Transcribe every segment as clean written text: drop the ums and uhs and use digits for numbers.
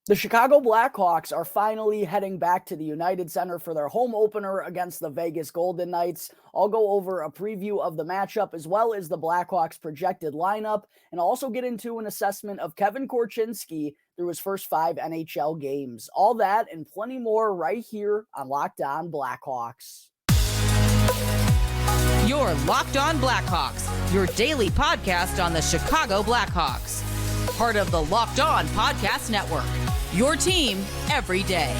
The Chicago Blackhawks are finally heading back to the United Center for their home opener against the Vegas Golden Knights. I'll go over a preview of the matchup as well as the Blackhawks' projected lineup, and I'll also get into an assessment of Kevin Korchinski through his first 5 NHL games. All that and plenty more right here on Locked On Blackhawks. You're Locked On Blackhawks, your daily podcast on the Chicago Blackhawks. Part of the Locked On Podcast Network, your team every day.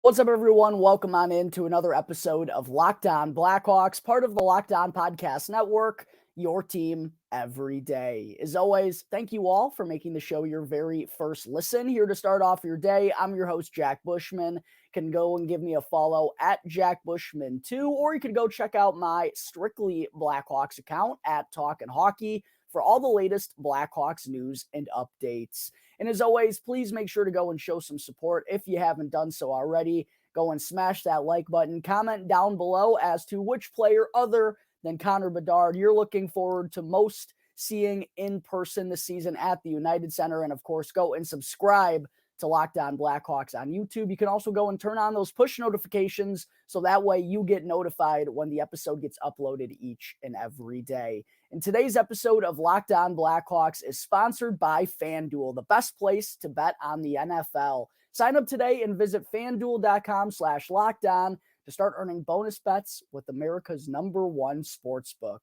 What's up, everyone? Welcome on into another episode of Locked On Blackhawks, part of the Locked On Podcast Network, your team every day. As always, thank you all for making the show your very first listen. Here to start off your day, I'm your host, Jack Bushman. Can go and give me a follow at Jack Bushman2, or you can go check out my Strictly Blackhawks account at Talkin' Hockey for all the latest Blackhawks news and updates. And as always, please make sure to go and show some support if you haven't done so already. Go and smash that like button. Comment down below as to which player other than Connor Bedard you're looking forward to most seeing in person this season at the United Center. And of course, go and subscribe to Locked On Blackhawks on YouTube. You can also go and turn on those push notifications so that way you get notified when the episode gets uploaded each and every day. And today's episode of Locked On Blackhawks is sponsored by FanDuel, the best place to bet on the NFL. Sign up today and visit FanDuel.com/lockedon to start earning bonus bets with America's #1 sportsbook.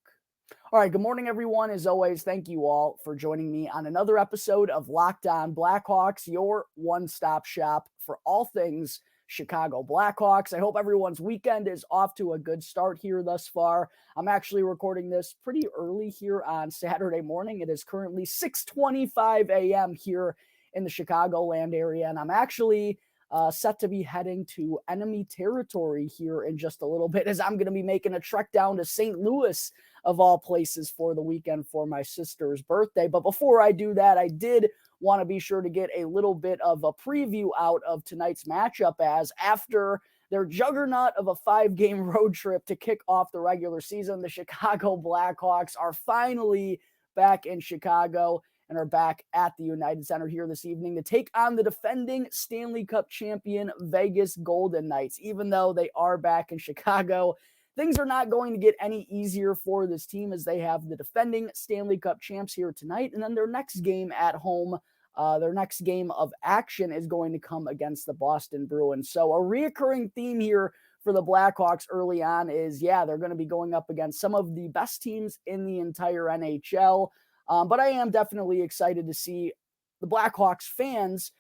All right, good morning, everyone. As always, thank you all for joining me on another episode of Locked On Blackhawks, your one-stop shop for all things Chicago Blackhawks. I hope everyone's weekend is off to a good start here thus far. I'm actually recording this pretty early here on Saturday morning. It is currently 6:25 a.m. here in the Chicagoland area, and I'm actually set to be heading to enemy territory here in just a little bit, as I'm going to be making a trek down to St. Louis, of all places, for the weekend for my sister's birthday. But before I do that, I did want to be sure to get a little bit of a preview out of tonight's matchup, as after their juggernaut of a 5-game road trip to kick off the regular season, the Chicago Blackhawks are finally back in Chicago and are back at the United Center here this evening to take on the defending Stanley Cup champion Vegas Golden Knights. Even though they are back in Chicago, things are not going to get any easier for this team, as they have the defending Stanley Cup champs here tonight. And then their next game at home, their next game of action is going to come against the Boston Bruins. So a reoccurring theme here for the Blackhawks early on is, they're going to be going up against some of the best teams in the entire NHL. But I am definitely excited to see the Blackhawks fans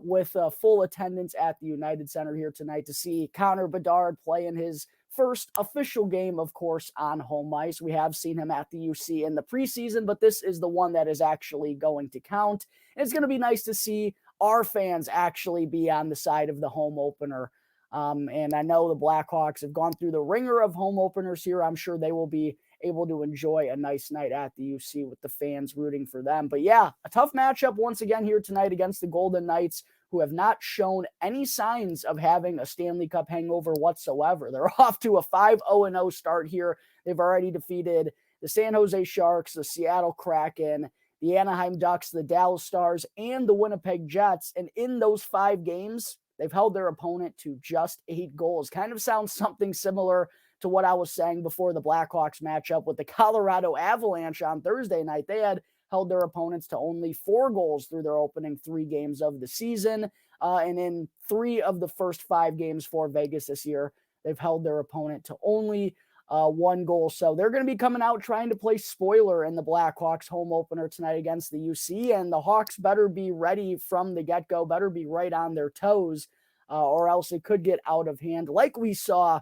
with full attendance at the United Center here tonight, to see Connor Bedard play in his first official game, of course, on home ice. We have seen him at the UC in the preseason, but this is the one that is actually going to count. And it's going to be nice to see our fans actually be on the side of the home opener. And I know the Blackhawks have gone through the ringer of home openers here. I'm sure they will be able to enjoy a nice night at the UC with the fans rooting for them. But a tough matchup once again here tonight against the Golden Knights, who have not shown any signs of having a Stanley Cup hangover whatsoever. They're off to a 5-0-0 start here. They've already defeated the San Jose Sharks, the Seattle Kraken, the Anaheim Ducks, the Dallas Stars, and the Winnipeg Jets. And in those 5 games, they've held their opponent to just 8 goals. Kind of sounds something similar to what I was saying before the Blackhawks matchup with the Colorado Avalanche on Thursday night. They had held their opponents to only 4 goals through their opening 3 games of the season. And in 3 of the first 5 games for Vegas this year, they've held their opponent to only 1 goal. So they're going to be coming out trying to play spoiler in the Blackhawks home opener tonight against the UC. And the Hawks better be ready from the get-go, better be right on their toes, or else it could get out of hand, like we saw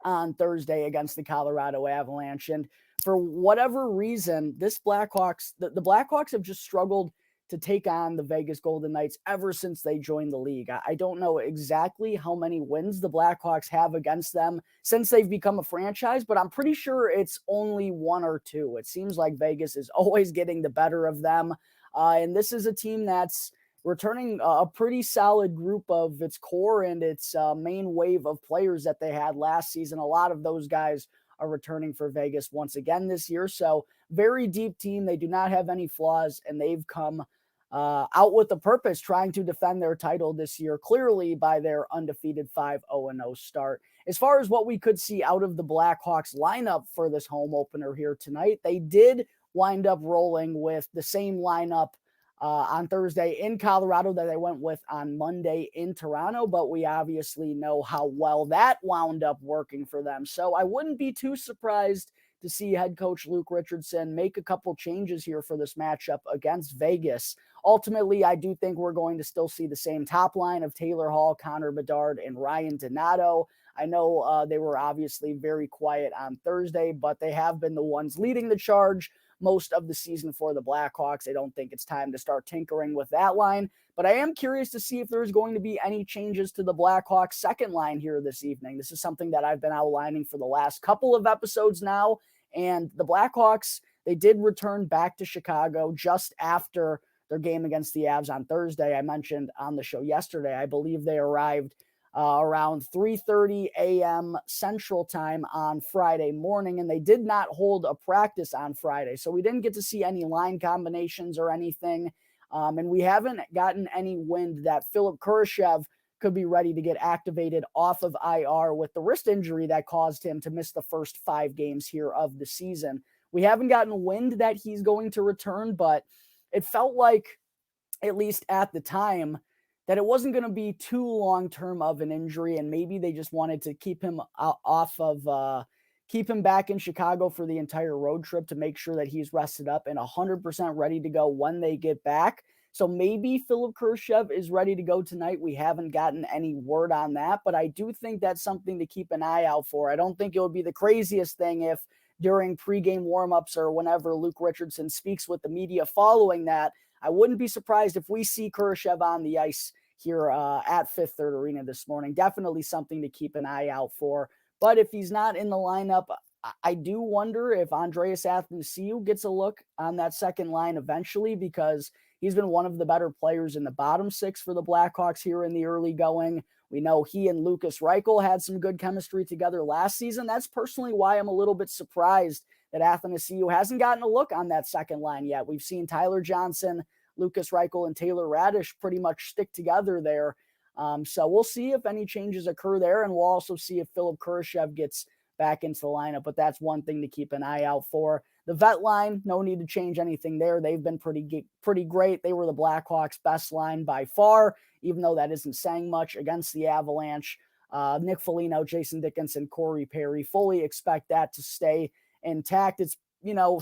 on Thursday against the Colorado Avalanche. And for whatever reason, the Blackhawks have just struggled to take on the Vegas Golden Knights ever since they joined the league. I don't know exactly how many wins the Blackhawks have against them since they've become a franchise, but I'm pretty sure it's only 1 or 2. It seems like Vegas is always getting the better of them. And this is a team that's returning a pretty solid group of its core and its main wave of players that they had last season. A lot of those guys are returning for Vegas once again this year. So very deep team. They do not have any flaws, and they've come out with a purpose, trying to defend their title this year, clearly by their undefeated 5-0-0 start. As far as what we could see out of the Blackhawks lineup for this home opener here tonight, they did wind up rolling with the same lineup on Thursday in Colorado that they went with on Monday in Toronto, but we obviously know how well that wound up working for them. So I wouldn't be too surprised to see head coach Luke Richardson make a couple changes here for this matchup against Vegas. Ultimately, I do think we're going to still see the same top line of Taylor Hall, Connor Bedard, and Ryan Donato. I know they were obviously very quiet on Thursday, but they have been the ones leading the charge most of the season for the Blackhawks. I don't think it's time to start tinkering with that line, but I am curious to see if there's going to be any changes to the Blackhawks second line here this evening. This is something that I've been outlining for the last couple of episodes now, and the Blackhawks, they did return back to Chicago just after their game against the Avs on Thursday. I mentioned on the show yesterday, I believe they arrived around 3:30 a.m. Central Time on Friday morning, and they did not hold a practice on Friday. So we didn't get to see any line combinations or anything, and we haven't gotten any wind that Philip Kurashev could be ready to get activated off of IR with the wrist injury that caused him to miss the first 5 games here of the season. We haven't gotten wind that he's going to return, but it felt like, at least at the time, that it wasn't going to be too long-term of an injury, and maybe they just wanted to keep him keep him back in Chicago for the entire road trip to make sure that he's rested up and 100% ready to go when they get back. So maybe Philip Kurashev is ready to go tonight. We haven't gotten any word on that, but I do think that's something to keep an eye out for. I don't think it would be the craziest thing if during pregame warmups or whenever Luke Richardson speaks with the media following that, I wouldn't be surprised if we see Kurashev on the ice here at Fifth Third Arena this morning. Definitely something to keep an eye out for. But if he's not in the lineup, I do wonder if Andreas Athanasiou gets a look on that second line eventually, because he's been one of the better players in the bottom 6 for the Blackhawks here in the early going. We know he and Lukas Reichel had some good chemistry together last season. That's personally why I'm a little bit surprised that Athanasiou hasn't gotten a look on that second line yet. We've seen Tyler Johnson, Lukas Reichel, and Taylor Radish pretty much stick together there. So we'll see if any changes occur there, and we'll also see if Philip Kurashev gets back into the lineup, but that's one thing to keep an eye out for. The vet line, no need to change anything there. They've been pretty great. They were the Blackhawks' best line by far, even though that isn't saying much against the Avalanche. Nick Foligno, Jason Dickinson, Corey Perry, fully expect that to stay intact. It's,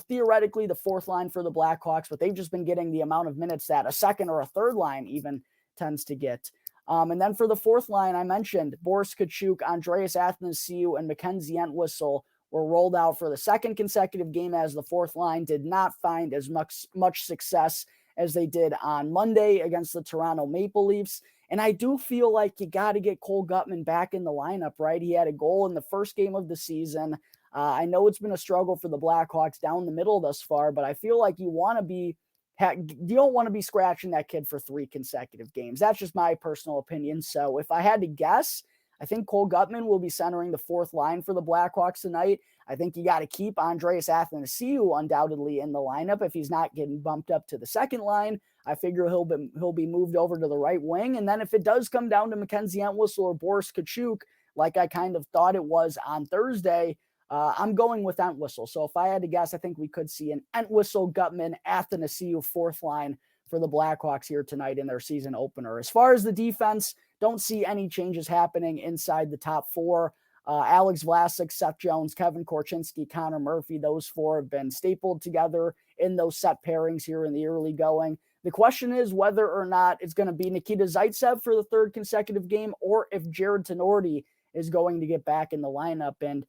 theoretically the fourth line for the Blackhawks, but they've just been getting the amount of minutes that a second or a third line even tends to get. And then for the fourth line, I mentioned Boris Katchouk, Andreas Athanasiou, and Mackenzie Entwistle were rolled out for the second consecutive game, as the fourth line did not find as much success as they did on Monday against the Toronto Maple Leafs. And I do feel like you got to get Cole Guttman back in the lineup, right? He had a goal in the first game of the season. I know it's been a struggle for the Blackhawks down the middle thus far, but I feel like you don't want to be scratching that kid for 3 consecutive games. That's just my personal opinion. So if I had to guess, I think Cole Guttman will be centering the fourth line for the Blackhawks tonight. I think you got to keep Andreas Athanasiou undoubtedly in the lineup. If he's not getting bumped up to the second line, I figure he'll be moved over to the right wing. And then if it does come down to Mackenzie Entwistle or Boris Katchouk, like I kind of thought it was on Thursday, I'm going with Entwistle. So if I had to guess, I think we could see an Entwistle, Guttman, Athanasiou fourth line for the Blackhawks here tonight in their season opener. As far as the defense, don't see any changes happening inside the top 4. Alex Vlasic, Seth Jones, Kevin Korchinski, Connor Murphy, those 4 have been stapled together in those set pairings here in the early going. The question is whether or not it's going to be Nikita Zaitsev for the 3rd consecutive game, or if Jared Tenorti is going to get back in the lineup. And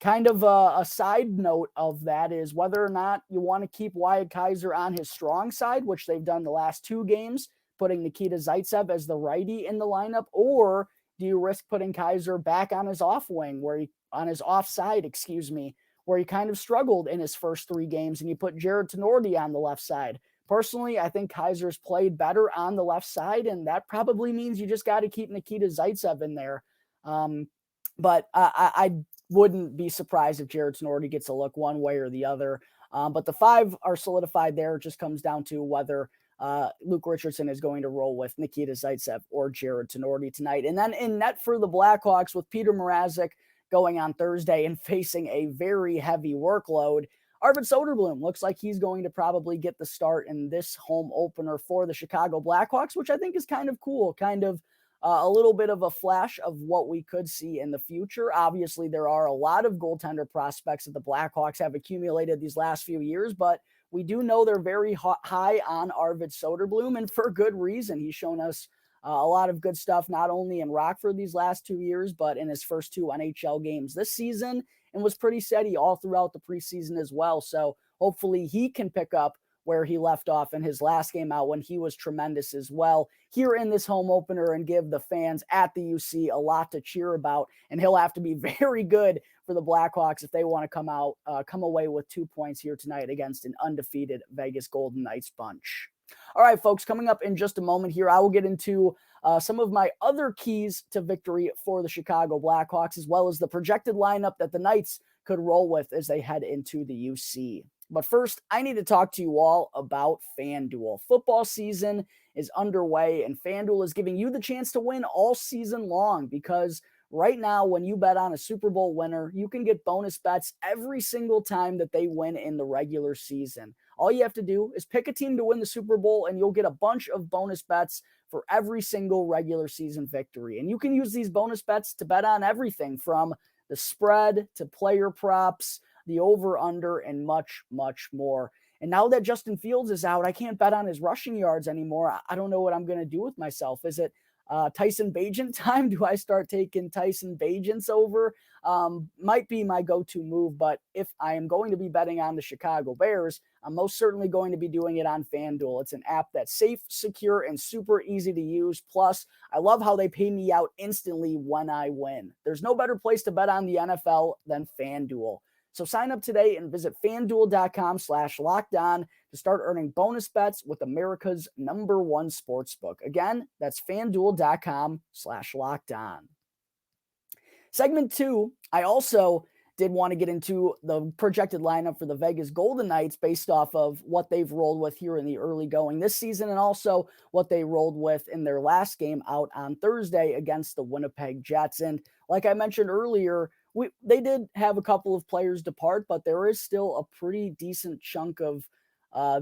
kind of a side note of that is whether or not you want to keep Wyatt Kaiser on his strong side, which they've done the last 2 games, putting Nikita Zaitsev as the righty in the lineup, or do you risk putting Kaiser back on his offside, where he kind of struggled in his first 3 games, and you put Jared Tenorti on the left side? Personally, I think Kaiser's played better on the left side, and that probably means you just got to keep Nikita Zaitsev in there. But I wouldn't be surprised if Jared Tenorti gets a look one way or the other. But the 5 are solidified there. It just comes down to whether Luke Richardson is going to roll with Nikita Zaitsev or Jared Tenorti tonight. And then in net for the Blackhawks with Peter Mrazek going on Thursday and facing a very heavy workload, Arvid Soderblom looks like he's going to probably get the start in this home opener for the Chicago Blackhawks, which I think is kind of cool, kind of a little bit of a flash of what we could see in the future. Obviously, there are a lot of goaltender prospects that the Blackhawks have accumulated these last few years, but we do know they're very high on Arvid Soderblom, and for good reason. He's shown us a lot of good stuff, not only in Rockford these last 2 years, but in his first 2 NHL games this season, and was pretty steady all throughout the preseason as well. So hopefully he can pick up where he left off in his last game out when he was tremendous as well here in this home opener and give the fans at the UC a lot to cheer about. And he'll have to be very good for the Blackhawks if they want to come away with 2 points here tonight against an undefeated Vegas Golden Knights bunch. All right, folks, coming up in just a moment here, I will get into some of my other keys to victory for the Chicago Blackhawks, as well as the projected lineup that the Knights could roll with as they head into the UC. But first, I need to talk to you all about FanDuel. Football season is underway, and FanDuel is giving you the chance to win all season long because right now, when you bet on a Super Bowl winner, you can get bonus bets every single time that they win in the regular season. All you have to do is pick a team to win the Super Bowl, and you'll get a bunch of bonus bets for every single regular season victory. And you can use these bonus bets to bet on everything from the spread to player props, the over-under, and much, much more. And now that Justin Fields is out, I can't bet on his rushing yards anymore. I don't know what I'm going to do with myself. Is it Tyson Bagent time? Do I start taking Tyson Bagents over? Might be my go-to move, but if I am going to be betting on the Chicago Bears, I'm most certainly going to be doing it on FanDuel. It's an app that's safe, secure, and super easy to use. Plus, I love how they pay me out instantly when I win. There's no better place to bet on the NFL than FanDuel. So sign up today and visit FanDuel.com/lockedon to start earning bonus bets with America's #1 sportsbook. Again, that's FanDuel.com/lockedon. Segment 2, I also did want to get into the projected lineup for the Vegas Golden Knights based off of what they've rolled with here in the early going this season and also what they rolled with in their last game out on Thursday against the Winnipeg Jets. And like I mentioned earlier, they did have a couple of players depart, but there is still a pretty decent chunk of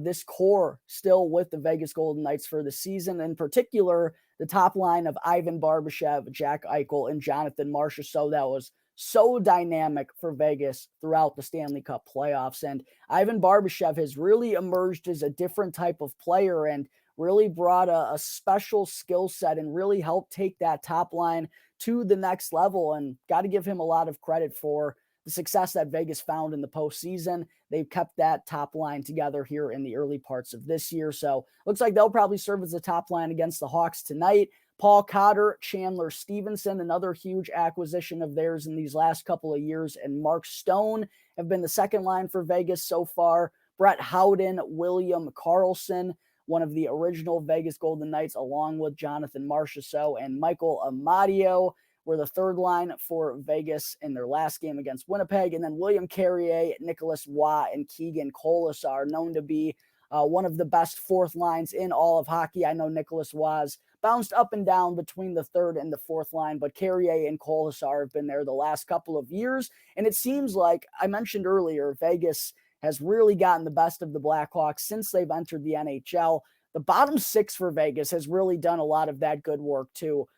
this core still with the Vegas Golden Knights for the season. In particular, the top line of Ivan Barbashev, Jack Eichel, and Jonathan Marchessault that was so dynamic for Vegas throughout the Stanley Cup playoffs. And Ivan Barbashev has really emerged as a different type of player and really brought a special skill set and really helped take that top line to the next level. And got to give him a lot of credit for the success that Vegas found in the postseason. They've kept that top line together here in the early parts of this year. So looks like they'll probably serve as the top line against the Hawks tonight. Paul Cotter, Chandler Stevenson, another huge acquisition of theirs in these last couple of years, and Mark Stone have been the second line for Vegas so far. Brett Howden, William Karlsson, one of the original Vegas Golden Knights, along with Jonathan Marchessault and Michael Amadio, were the third line for Vegas in their last game against Winnipeg. And then William Carrier, Nicholas Watt, and Keegan Colas are known to be one of the best fourth lines in all of hockey. I know Nicholas Watt bounced up and down between the third and the fourth line, but Carrier and Colasar have been there the last couple of years. And it seems like, I mentioned earlier, Vegas has really gotten the best of the Blackhawks since they've entered the NHL. The bottom 6 for Vegas has really done a lot of that good work too.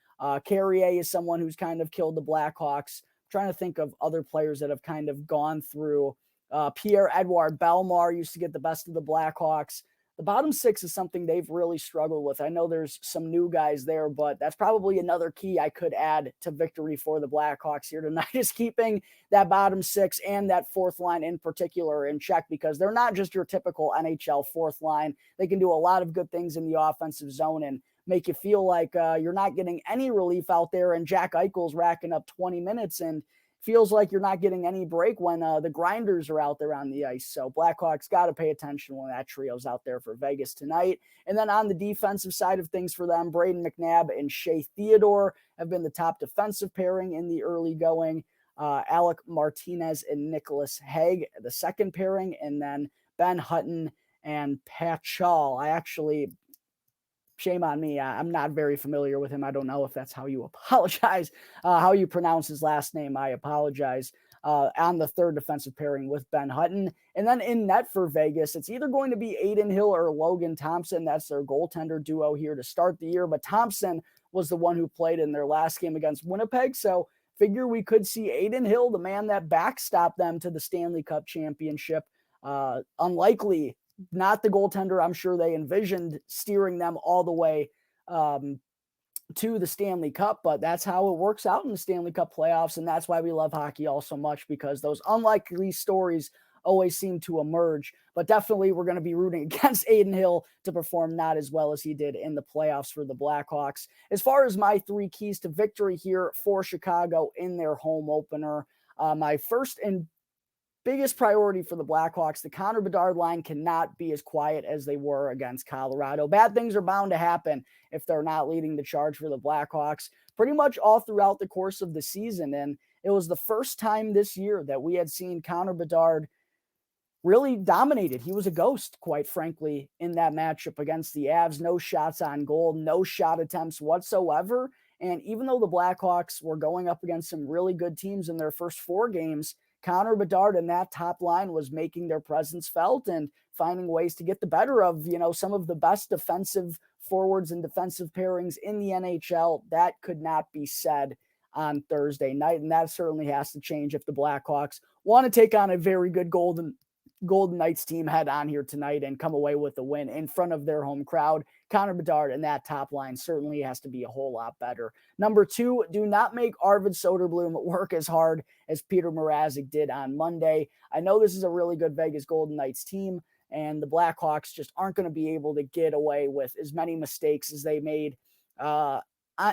Carrier is someone who's kind of killed the Blackhawks. I'm trying to think of other players that have kind of gone through. Pierre-Edouard Bellemare used to get the best of the Blackhawks. The bottom 6 is something they've really struggled with. I know there's some new guys there, but that's probably another key I could add to victory for the Blackhawks here tonight is keeping that bottom 6 and that fourth line in particular in check, because they're not just your typical NHL fourth line. They can do a lot of good things in the offensive zone and make you feel like you're not getting any relief out there. And Jack Eichel's racking up 20 minutes, and feels like you're not getting any break when the grinders are out there on the ice. So Blackhawks got to pay attention when that trio's out there for Vegas tonight. And then on the defensive side of things for them, Braden McNabb and Shea Theodore have been the top defensive pairing in the early going. Alec Martinez and Nicholas Haig, the second pairing, and then Ben Hutton and Pat Shaw. Shame on me. I'm not very familiar with him. I don't know if that's how you how you pronounce his last name. I apologize. On the third defensive pairing with Ben Hutton. And then in net for Vegas, it's either going to be Aiden Hill or Logan Thompson. That's their goaltender duo here to start the year. But Thompson was the one who played in their last game against Winnipeg. So figure we could see Aiden Hill, the man that backstopped them to the Stanley Cup championship. Unlikely, not the goaltender I'm sure they envisioned steering them all the way to the Stanley Cup, but that's how it works out in the Stanley Cup playoffs, and that's why we love hockey all so much, because those unlikely stories always seem to emerge. But definitely we're going to be rooting against Aiden Hill to perform not as well as he did in the playoffs for the Blackhawks. As far as my three keys to victory here for Chicago in their home opener, my first and biggest priority for the Blackhawks, the Connor Bedard line cannot be as quiet as they were against Colorado. Bad things are bound to happen if they're not leading the charge for the Blackhawks pretty much all throughout the course of the season. And it was the first time this year that we had seen Connor Bedard really dominated. He was a ghost, quite frankly, in that matchup against the Avs. No shots on goal, no shot attempts whatsoever. And even though the Blackhawks were going up against some really good teams in their first four games, Connor Bedard and that top line was making their presence felt and finding ways to get the better of, some of the best defensive forwards and defensive pairings in the NHL. That could not be said on Thursday night, and that certainly has to change if the Blackhawks want to take on a very good Golden Knights team head on here tonight and come away with a win in front of their home crowd. Connor Bedard and that top line certainly has to be a whole lot better. Number two, do not make Arvid Soderblom work as hard as Peter Mrazek did on Monday. I know this is a really good Vegas Golden Knights team, and the Blackhawks just aren't going to be able to get away with as many mistakes as they made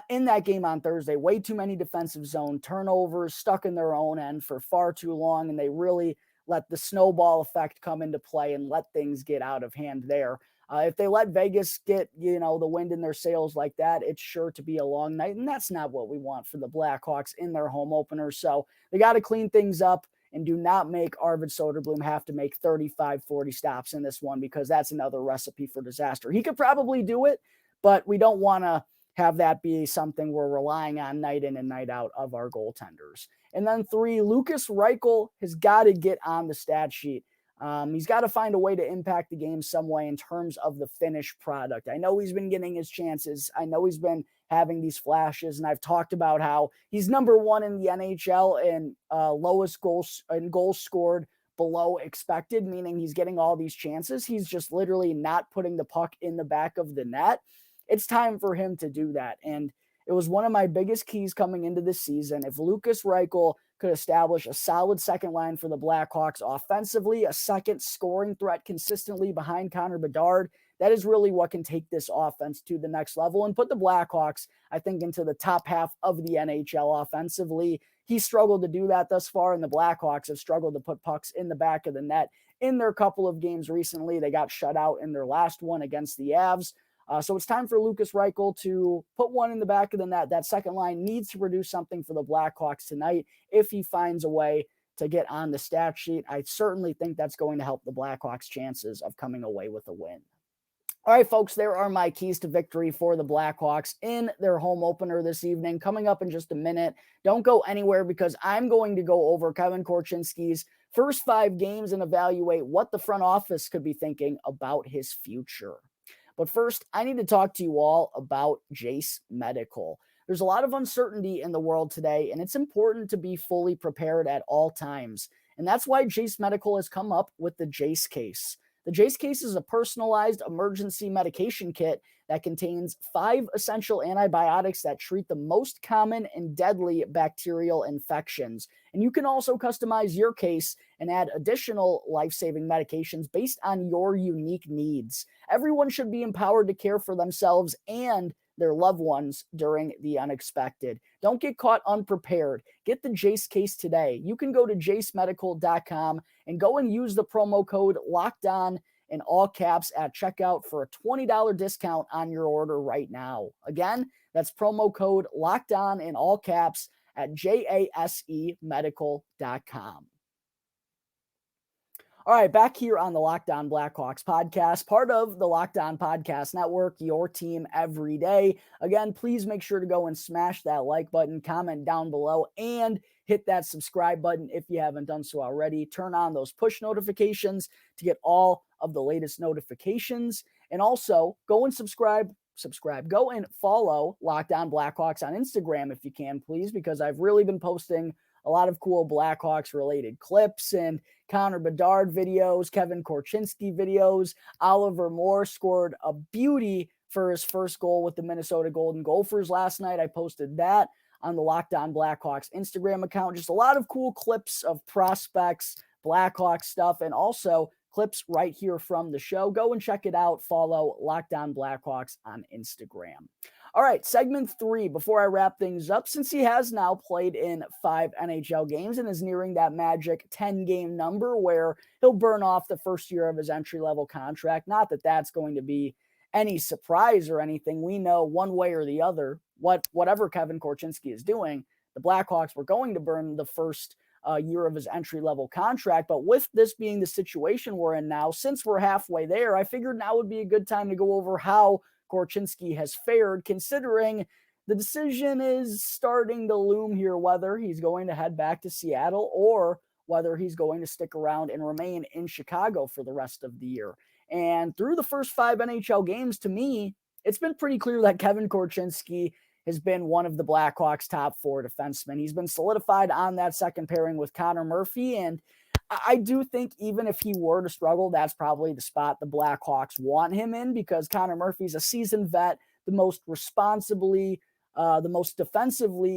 in that game on Thursday. Way too many defensive zone turnovers, stuck in their own end for far too long, and they really let the snowball effect come into play and let things get out of hand there. If they let Vegas get, the wind in their sails like that, it's sure to be a long night, and that's not what we want for the Blackhawks in their home opener. So they got to clean things up and do not make Arvid Soderblom have to make 35, 40 stops in this one, because that's another recipe for disaster. He could probably do it, but we don't want to have that be something we're relying on night in and night out of our goaltenders. And then three, Lukas Reichel has got to get on the stat sheet. He's got to find a way to impact the game some way in terms of the finished product. I know he's been getting his chances. I know he's been having these flashes, and I've talked about how he's number one in the NHL in lowest goals scored below expected, meaning he's getting all these chances. He's just literally not putting the puck in the back of the net. It's time for him to do that. And it was one of my biggest keys coming into this season. If Lukas Reichel could establish a solid second line for the Blackhawks offensively, a second scoring threat consistently behind Connor Bedard, that is really what can take this offense to the next level and put the Blackhawks, I think, into the top half of the NHL offensively. He struggled to do that thus far, and the Blackhawks have struggled to put pucks in the back of the net in their couple of games recently. They got shut out in their last one against the Avs. So it's time for Lukas Reichel to put one in the back of the net. That second line needs to produce something for the Blackhawks tonight if he finds a way to get on the stat sheet. I certainly think that's going to help the Blackhawks' chances of coming away with a win. All right, folks, there are my keys to victory for the Blackhawks in their home opener this evening. Coming up in just a minute. Don't go anywhere, because I'm going to go over Kevin Korchinski's first 5 games and evaluate what the front office could be thinking about his future. But first, I need to talk to you all about Jase Medical. There's a lot of uncertainty in the world today, and it's important to be fully prepared at all times. And that's why Jase Medical has come up with the Jase Case. The Jase Case is a personalized emergency medication kit that contains 5 essential antibiotics that treat the most common and deadly bacterial infections. And you can also customize your case and add additional life-saving medications based on your unique needs. Everyone should be empowered to care for themselves and their loved ones during the unexpected. Don't get caught unprepared. Get the Jase Case today. You can go to jasemedical.com and go and use the promo code LOCKEDON in all caps at checkout for a $20 discount on your order right now. Again, that's promo code LOCKEDON in all caps at jasemedical.com. All right, back here on the Locked On Blackhawks podcast, part of the Locked On Podcast Network, your team every day. Again, please make sure to go and smash that like button, comment down below, and hit that subscribe button if you haven't done so already. Turn on those push notifications to get all of the latest notifications. And also, go and subscribe. Go and follow Locked On Blackhawks on Instagram if you can, please, because I've really been posting a lot of cool Blackhawks related clips and Connor Bedard videos, Kevin Korchinski videos. Oliver Moore scored a beauty for his first goal with the Minnesota Golden Gophers last night. I posted that on the Locked On Blackhawks Instagram account. Just a lot of cool clips of prospects, Blackhawks stuff, and also clips right here from the show. Go and check it out. Follow Locked On Blackhawks on Instagram. All right, segment 3, before I wrap things up, since he has now played in 5 NHL games and is nearing that magic 10-game number where he'll burn off the first year of his entry-level contract. Not that that's going to be any surprise or anything. We know one way or the other, whatever Kevin Korchinski is doing, the Blackhawks were going to burn the first year of his entry-level contract. But with this being the situation we're in now, since we're halfway there, I figured now would be a good time to go over how Korchinski has fared, considering the decision is starting to loom here, whether he's going to head back to Seattle or whether he's going to stick around and remain in Chicago for the rest of the year. And through the first 5 NHL games, to me, it's been pretty clear that Kevin Korchinski has been one of the Blackhawks' top 4 defensemen. He's been solidified on that second pairing with Connor Murphy, and I do think even if he were to struggle, that's probably the spot the Blackhawks want him in, because Connor Murphy's a seasoned vet, the most defensively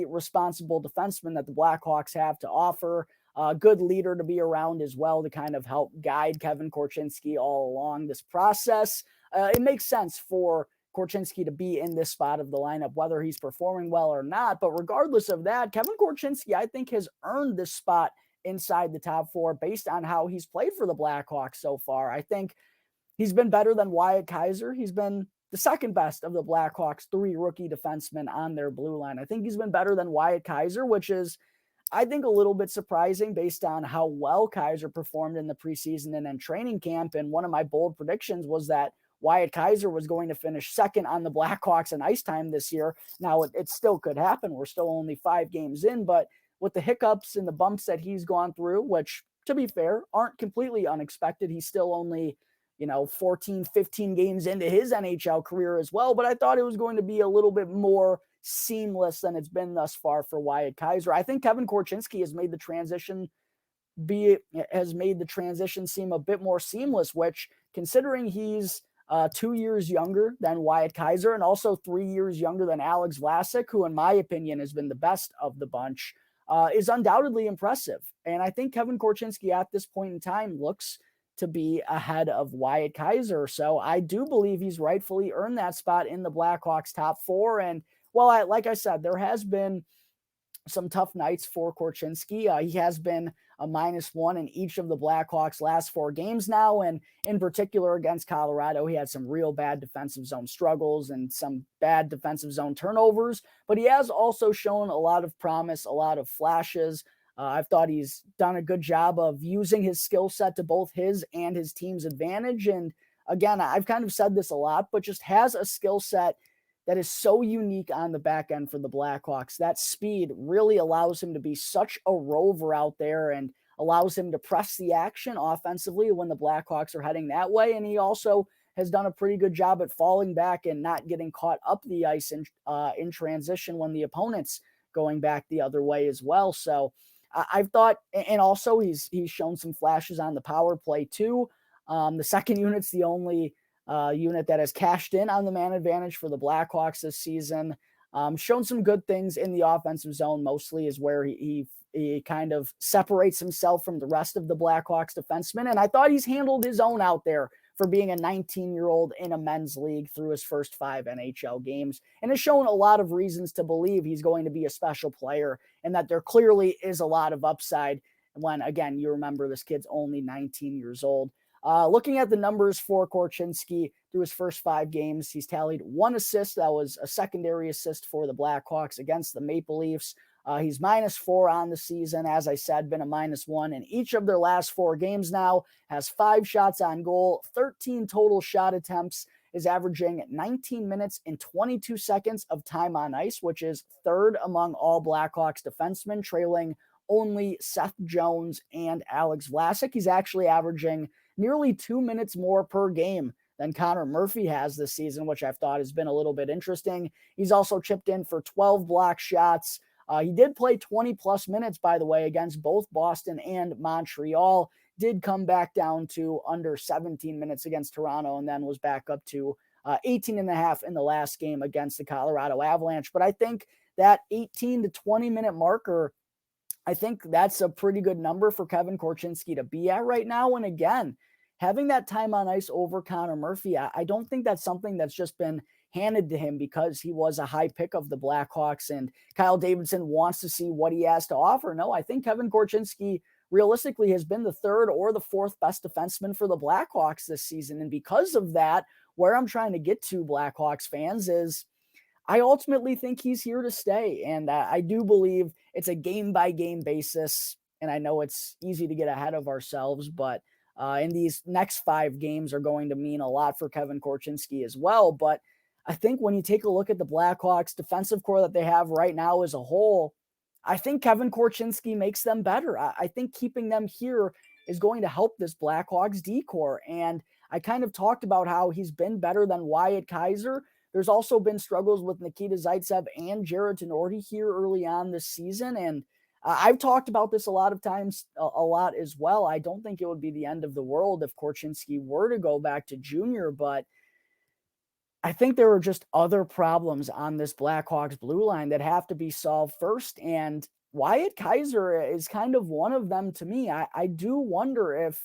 responsible defenseman that the Blackhawks have to offer. A good leader to be around as well to kind of help guide Kevin Korchinski all along this process. It makes sense for Korchinski to be in this spot of the lineup, whether he's performing well or not. But regardless of that, Kevin Korchinski, I think, has earned this spot inside the top 4 based on how he's played for the Blackhawks so far. I think he's been better than Wyatt Kaiser. He's been the second best of the Blackhawks' 3 rookie defensemen on their blue line. I think he's been better than Wyatt Kaiser, which is, I think, a little bit surprising based on how well Kaiser performed in the preseason and in training camp. And one of my bold predictions was that Wyatt Kaiser was going to finish second on the Blackhawks in ice time this year. Now, it still could happen. We're still only 5 games in, but with the hiccups and the bumps that he's gone through, which, to be fair, aren't completely unexpected. He's still only, 14, 15 games into his NHL career as well. But I thought it was going to be a little bit more seamless than it's been thus far for Wyatt Kaiser. I think Kevin Korchinski has made the transition seem a bit more seamless, which, considering he's 2 years younger than Wyatt Kaiser and also 3 years younger than Alex Vlasic, who in my opinion has been the best of the bunch, is undoubtedly impressive. And I think Kevin Korchinski at this point in time looks to be ahead of Wyatt Kaiser. So I do believe he's rightfully earned that spot in the Blackhawks top 4. And like I said, there has been some tough nights for Korchinski. He has been a -1 in each of the Blackhawks' last 4 games now. And in particular against Colorado, he had some real bad defensive zone struggles and some bad defensive zone turnovers. But he has also shown a lot of promise, a lot of flashes. I've thought he's done a good job of using his skill set to both his and his team's advantage. And again, I've kind of said this a lot, but just has a skill set that is so unique on the back end for the Blackhawks. That speed really allows him to be such a rover out there and allows him to press the action offensively when the Blackhawks are heading that way. And he also has done a pretty good job at falling back and not getting caught up the ice in transition when the opponent's going back the other way as well. So I've thought, and also he's shown some flashes on the power play too. The second unit's the only unit that has cashed in on the man advantage for the Blackhawks this season. Shown some good things in the offensive zone, mostly is where he kind of separates himself from the rest of the Blackhawks defensemen. And I thought he's handled his own out there for being a 19-year-old in a men's league through his first 5 NHL games, and has shown a lot of reasons to believe he's going to be a special player and that there clearly is a lot of upside when, again, you remember this kid's only 19 years old. Looking at the numbers for Korchinski through his first 5 games, he's tallied 1 assist. That was a secondary assist for the Blackhawks against the Maple Leafs. He's -4 on the season. As I said, been a -1 in each of their last 4 games now. Has 5 shots on goal, 13 total shot attempts, is averaging 19 minutes and 22 seconds of time on ice, which is 3rd among all Blackhawks defensemen, trailing only Seth Jones and Alex Vlasic. He's actually averaging nearly 2 minutes more per game than Connor Murphy has this season, which I've thought has been a little bit interesting. He's also chipped in for 12 block shots. He did play 20-plus minutes, by the way, against both Boston and Montreal. Did come back down to under 17 minutes against Toronto and then was back up to 18 and a half in the last game against the Colorado Avalanche. But I think that 18 to 20-minute marker, I think that's a pretty good number for Kevin Korchinski to be at right now. And again, having that time on ice over Connor Murphy, I don't think that's something that's just been handed to him because he was a high pick of the Blackhawks and Kyle Davidson wants to see what he has to offer. No, I think Kevin Korchinski realistically has been the 3rd or the 4th best defenseman for the Blackhawks this season. And because of that, where I'm trying to get to, Blackhawks fans, is I ultimately think he's here to stay. And I do believe it's a game-by-game basis. And I know it's easy to get ahead of ourselves, but in these next 5 games are going to mean a lot for Kevin Korchinski as well. But I think when you take a look at the Blackhawks defensive core that they have right now as a whole, I think Kevin Korchinski makes them better. I think keeping them here is going to help this Blackhawks D-core. And I kind of talked about how he's been better than Wyatt Kaiser. There's also been struggles with Nikita Zaitsev and Jared Tenorti here early on this season. And I've talked about this a lot of times, a lot as well. I don't think it would be the end of the world if Korchinski were to go back to junior, but I think there are just other problems on this Blackhawks blue line that have to be solved first. And Wyatt Kaiser is kind of one of them to me. I do wonder if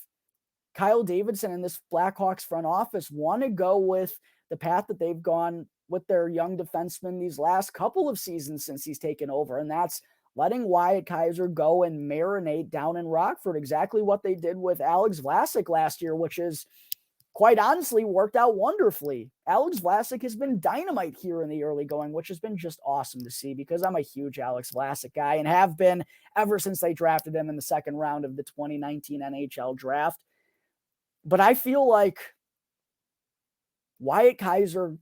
Kyle Davidson and this Blackhawks front office want to go with the path that they've gone with their young defensemen these last couple of seasons since he's taken over. And that's letting Wyatt Kaiser go and marinate down in Rockford, exactly what they did with Alex Vlasic last year, which is quite honestly worked out wonderfully. Alex Vlasic has been dynamite here in the early going, which has been just awesome to see because I'm a huge Alex Vlasic guy and have been ever since they drafted him in the 2nd round of the 2019 NHL draft. But I feel like Wyatt Kaiser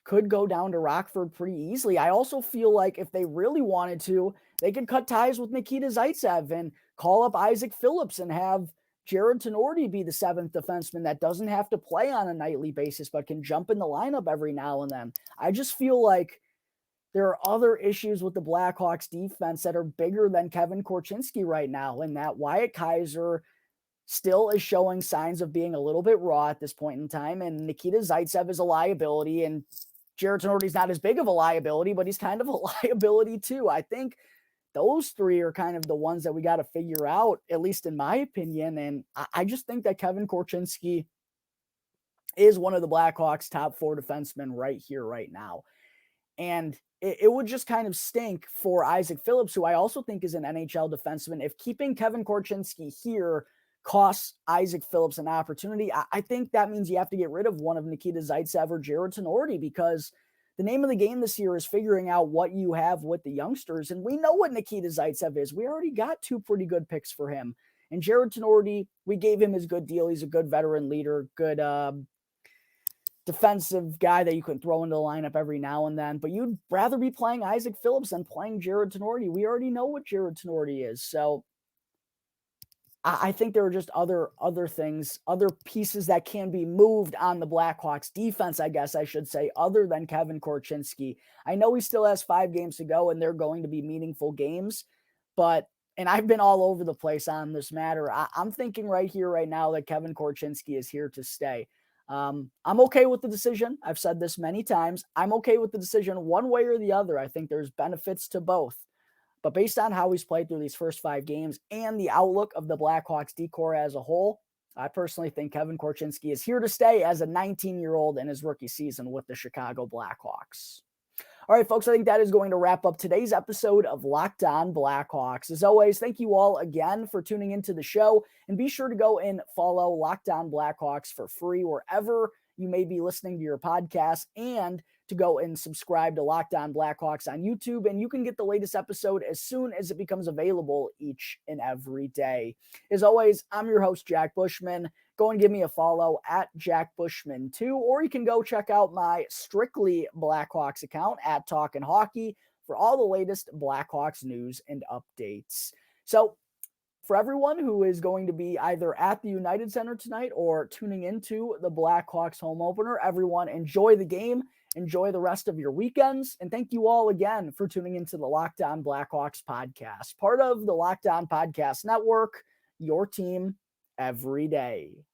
could go down to Rockford pretty easily. I also feel like if they really wanted to, they could cut ties with Nikita Zaitsev and call up Isaac Phillips and have Jared Tenorti be the 7th defenseman that doesn't have to play on a nightly basis, but can jump in the lineup every now and then. I just feel like there are other issues with the Blackhawks defense that are bigger than Kevin Korchinski right now, and that Wyatt Kaiser still is showing signs of being a little bit raw at this point in time, and Nikita Zaitsev is a liability, and Jared Tenorti's not as big of a liability, but he's kind of a liability too. I think those 3 are kind of the ones that we got to figure out, at least in my opinion. And I just think that Kevin Korchinski is one of the Blackhawks' top 4 defensemen right here, right now. And it would just kind of stink for Isaac Phillips, who I also think is an NHL defenseman, if keeping Kevin Korchinski here costs Isaac Phillips an opportunity. I think that means you have to get rid of one of Nikita Zaitsev or Jared Tenorti, because the name of the game this year is figuring out what you have with the youngsters. And we know what Nikita Zaitsev is. We already got 2 pretty good picks for him. And Jared Tenorti, we gave him his good deal. He's a good veteran leader, good defensive guy that you can throw into the lineup every now and then. But you'd rather be playing Isaac Phillips than playing Jared Tenorti. We already know what Jared Tenorti is. So I think there are just other things, other pieces that can be moved on the Blackhawks defense, I guess I should say, other than Kevin Korchinski. I know he still has 5 games to go and they're going to be meaningful games, but, and I've been all over the place on this matter. I'm thinking right here, right now, that Kevin Korchinski is here to stay. I'm okay with the decision. I've said this many times. I'm okay with the decision one way or the other. I think there's benefits to both. But based on how he's played through these first 5 games and the outlook of the Blackhawks D-core as a whole, I personally think Kevin Korchinski is here to stay as a 19-year-old in his rookie season with the Chicago Blackhawks. All right, folks, I think that is going to wrap up today's episode of Locked On Blackhawks. As always, thank you all again for tuning into the show, and be sure to go and follow Locked On Blackhawks for free wherever you may be listening to your podcast, and to go and subscribe to Locked On Blackhawks on YouTube, and you can get the latest episode as soon as it becomes available each and every day. As always, I'm your host, Jack Bushman. Go and give me a follow at Jack Bushman2, or you can go check out my Strictly Blackhawks account at Talkin' Hockey for all the latest Blackhawks news and updates. So, for everyone who is going to be either at the United Center tonight or tuning into the Blackhawks home opener, everyone enjoy the game, enjoy the rest of your weekends, and thank you all again for tuning into the Locked On Blackhawks podcast, part of the Locked On Podcast Network, your team every day.